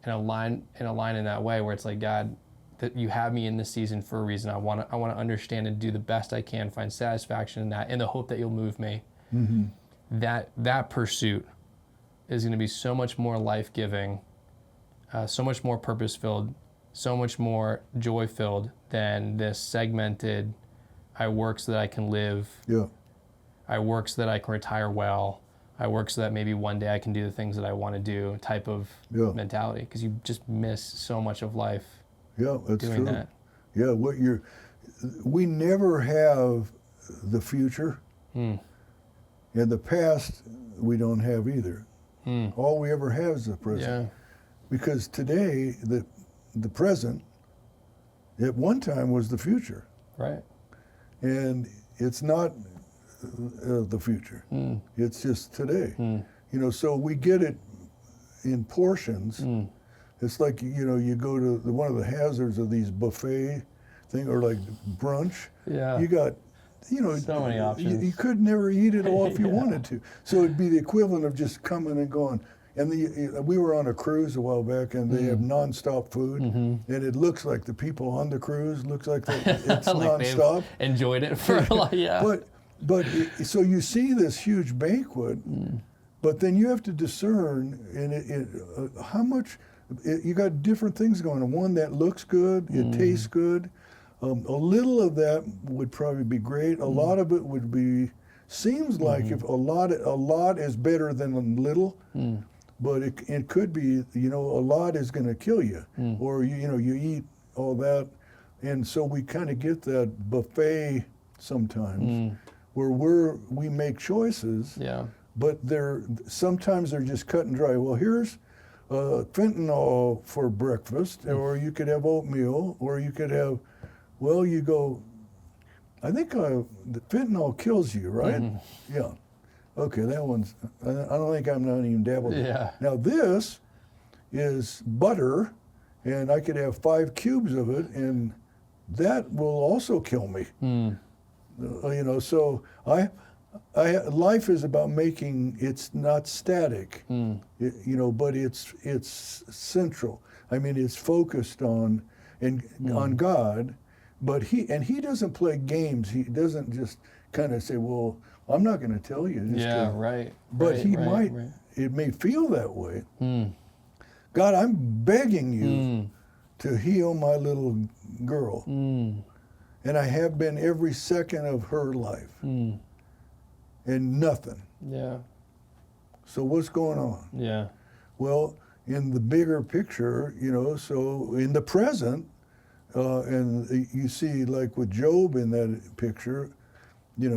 and align in that way, where it's like, God, that you have me in this season for a reason. I want to understand and do the best I can, find satisfaction in that, in the hope that you'll move me. That pursuit is going to be so much more life-giving, so much more purpose-filled, so much more joy-filled than this segmented, I work so that I can live. Yeah. I work so that I can retire well. I work so that maybe one day I can do the things that I want to do type of mentality, because you just miss so much of life. Yeah, that's doing true. That. Yeah, we never have the future, and the past we don't have either. All we ever have is the present. Yeah. Because today, the present, at one time was the future. Right. And it's not the future. It's just today. So we get it in portions. It's like, you go to one of the hazards of these buffet thing, or like brunch. Yeah. You got, so many options. You could never eat it all if you wanted to. So it'd be the equivalent of just coming and going. And we were on a cruise a while back, and they have nonstop food, and it looks like the people on the cruise looks like it's like nonstop. Enjoyed it for a lot, yeah. But so you see this huge banquet, but then you have to discern how much. You got different things going on. One that looks good, it tastes good. A little of that would probably be great. A lot of it would be. Seems like if a lot is better than a little. But it could be, a lot is going to kill you, or you eat all that, and so we kind of get that buffet sometimes, where we make choices, but sometimes they're just cut and dry. Well, here's fentanyl for breakfast, or you could have oatmeal, or you could have, you go, I think the fentanyl kills you, right? Yeah. Okay, that one's, I don't think I'm not even dabbled. Yeah. Now this is butter, and I could have 5 cubes of it, and that will also kill me. So life is about making, it's not static, but it's central. I mean, it's focused on God, but he doesn't play games. He doesn't just kind of say, well, I'm not going to tell you. Right. But he might. It may feel that way. God, I'm begging you to heal my little girl. And I have been every second of her life. And nothing. Yeah. So what's going on? Yeah. Well, in the bigger picture, so in the present, and you see, like with Job in that picture, it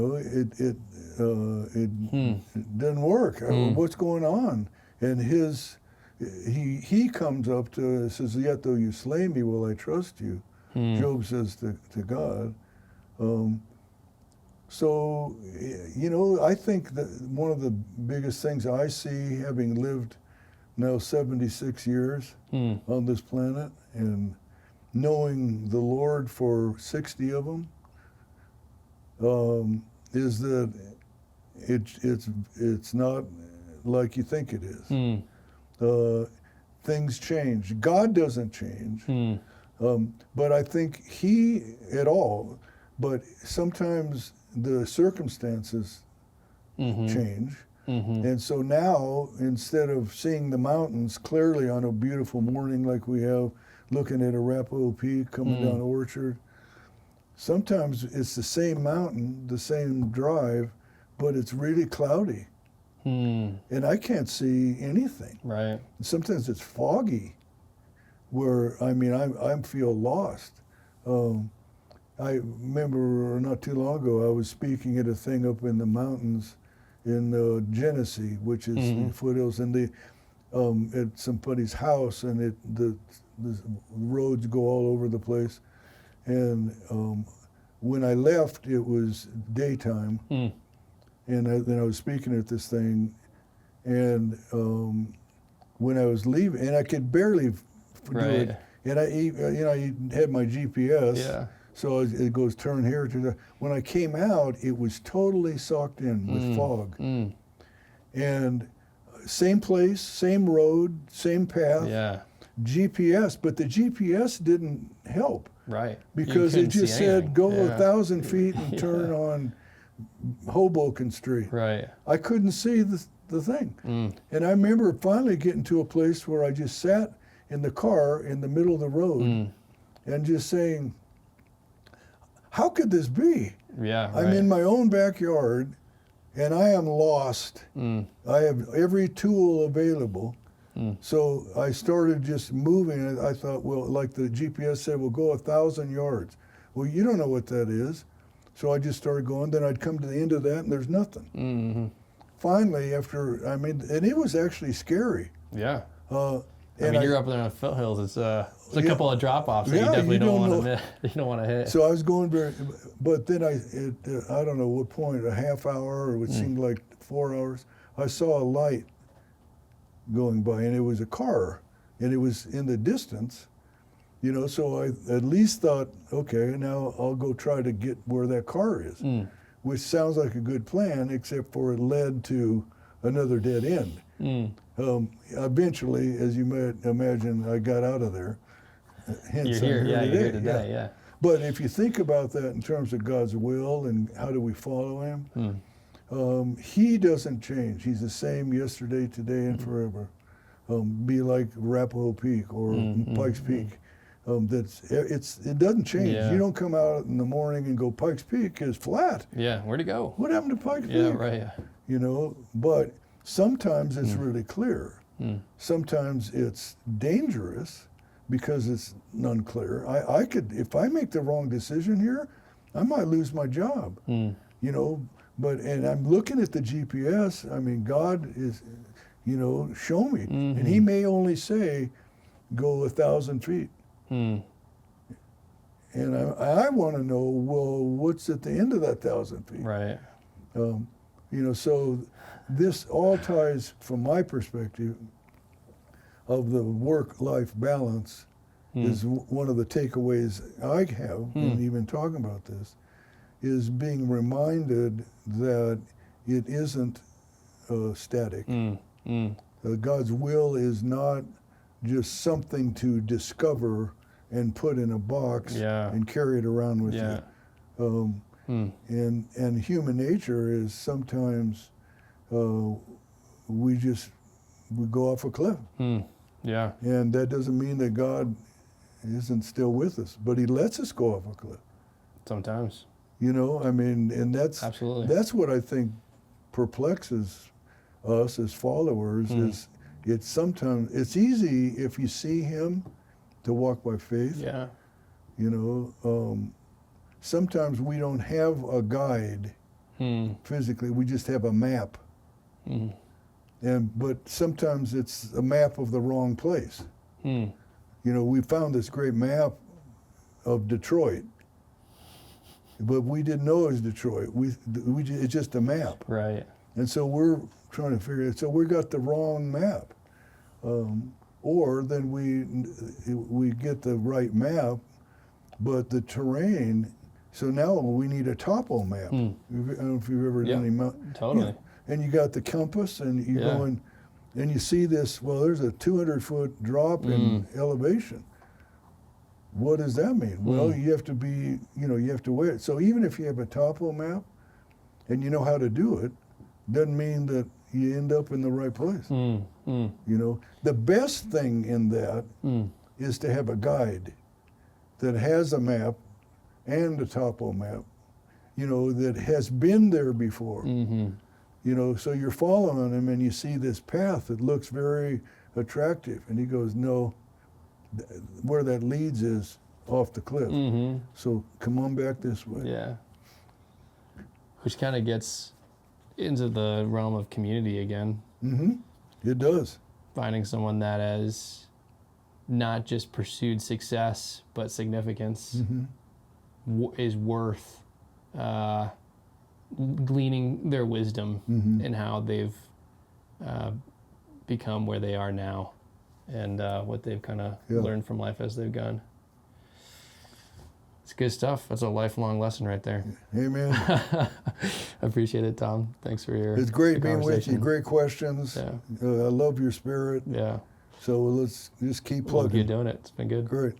didn't work. What's going on? And he comes up to, says, yet though you slay me, will I trust you? Job says to God. So, I think that one of the biggest things I see, having lived now 76 years on this planet and knowing the Lord for 60 of them, is that it's not like you think it is. Things change. God doesn't change, but I think but sometimes the circumstances change. And so now, instead of seeing the mountains clearly on a beautiful morning like we have, looking at Arapahoe Peak coming down Orchard, sometimes it's the same mountain, the same drive, but it's really cloudy. And I can't see anything. Right. Sometimes it's foggy, where I feel lost. I remember not too long ago I was speaking at a thing up in the mountains in Genesee, which is the foothills, and at somebody's house, and the roads go all over the place. And when I left, it was daytime. And then I was speaking at this thing, and when I was leaving, and I could barely do it, and I had my GPS, so it goes turn here to there. When I came out, it was totally socked in with fog, and same place, same road, same path, GPS, but the GPS didn't help, right? Because it just said go 1,000 feet and turn on Hoboken Street. Right. I couldn't see the thing. And I remember finally getting to a place where I just sat in the car in the middle of the road and just saying, how could this be? Yeah. I'm in my own backyard and I am lost. I have every tool available. So I started just moving, and I thought, well, like the GPS said, we'll go 1,000 yards. Well, you don't know what that is. So I just started going. Then I'd come to the end of that, and there's nothing. Finally, and it was actually scary. Yeah. And you're up there in the foothills. It's a couple of drop-offs that you definitely you don't want to hit. So I was going but then I don't know what point, a half hour, or it seemed like 4 hours, I saw a light going by, and it was a car, and it was in the distance. So I at least thought, okay, now I'll go try to get where that car is, which sounds like a good plan, except for it led to another dead end. Eventually, as you might imagine, I got out of there. Hence, you're here today, yeah. But if you think about that in terms of God's will and how do we follow Him, He doesn't change. He's the same yesterday, today, and forever. Be like Arapahoe Peak or Pikes Peak. It doesn't change. Yeah. You don't come out in the morning and go, Pikes Peak is flat. Yeah, where'd it go? What happened to Pikes Peak? Yeah, right. But sometimes it's really clear. Sometimes it's dangerous because it's unclear. I could, if I make the wrong decision here, I might lose my job. And I'm looking at the GPS. God is, show me, and He may only say, go 1,000 feet. And I want to know, well, what's at the end of that 1,000 feet? Right. So this all ties, from my perspective, of the work-life balance is one of the takeaways I have in even talking about this, is being reminded that it isn't static. God's will is not just something to discover and put in a box and carry it around with you. And human nature is sometimes we go off a cliff. Yeah. And that doesn't mean that God isn't still with us, but He lets us go off a cliff. Sometimes. And that's absolutely, that's what I think perplexes us as followers. Is sometimes it's easy if you see Him to walk by faith. Yeah. Sometimes we don't have a guide physically; we just have a map. But sometimes it's a map of the wrong place. We found this great map of Detroit, but we didn't know it was Detroit. It's just a map. Right. And so we're trying to figure it. So we got the wrong map. Or then we get the right map, but the terrain. So now we need a topo map. I don't know if you've ever done any map. Totally. And you got the compass, and you go in, and you see this. Well, there's a 200-foot drop in elevation. What does that mean? Well, you have to be, you have to wait. So even if you have a topo map, and you know how to do it, doesn't mean that you end up in the right place. The best thing in that is to have a guide that has a map and a topo map, that has been there before. So you're following him and you see this path that looks very attractive. And he goes, no, where that leads is off the cliff. So come on back this way. Yeah. Which kind of gets into the realm of community again. It does. Finding someone that has not just pursued success, but significance is worth gleaning their wisdom in how they've become where they are now, and what they've kind of learned from life as they've gone. It's good stuff. That's a lifelong lesson right there. Amen. I appreciate it, Tom. Thanks for your It's great being with you. Great questions. Yeah. I love your spirit. Yeah. So let's just keep We'll plugging. keep doing it. It's been good. Great.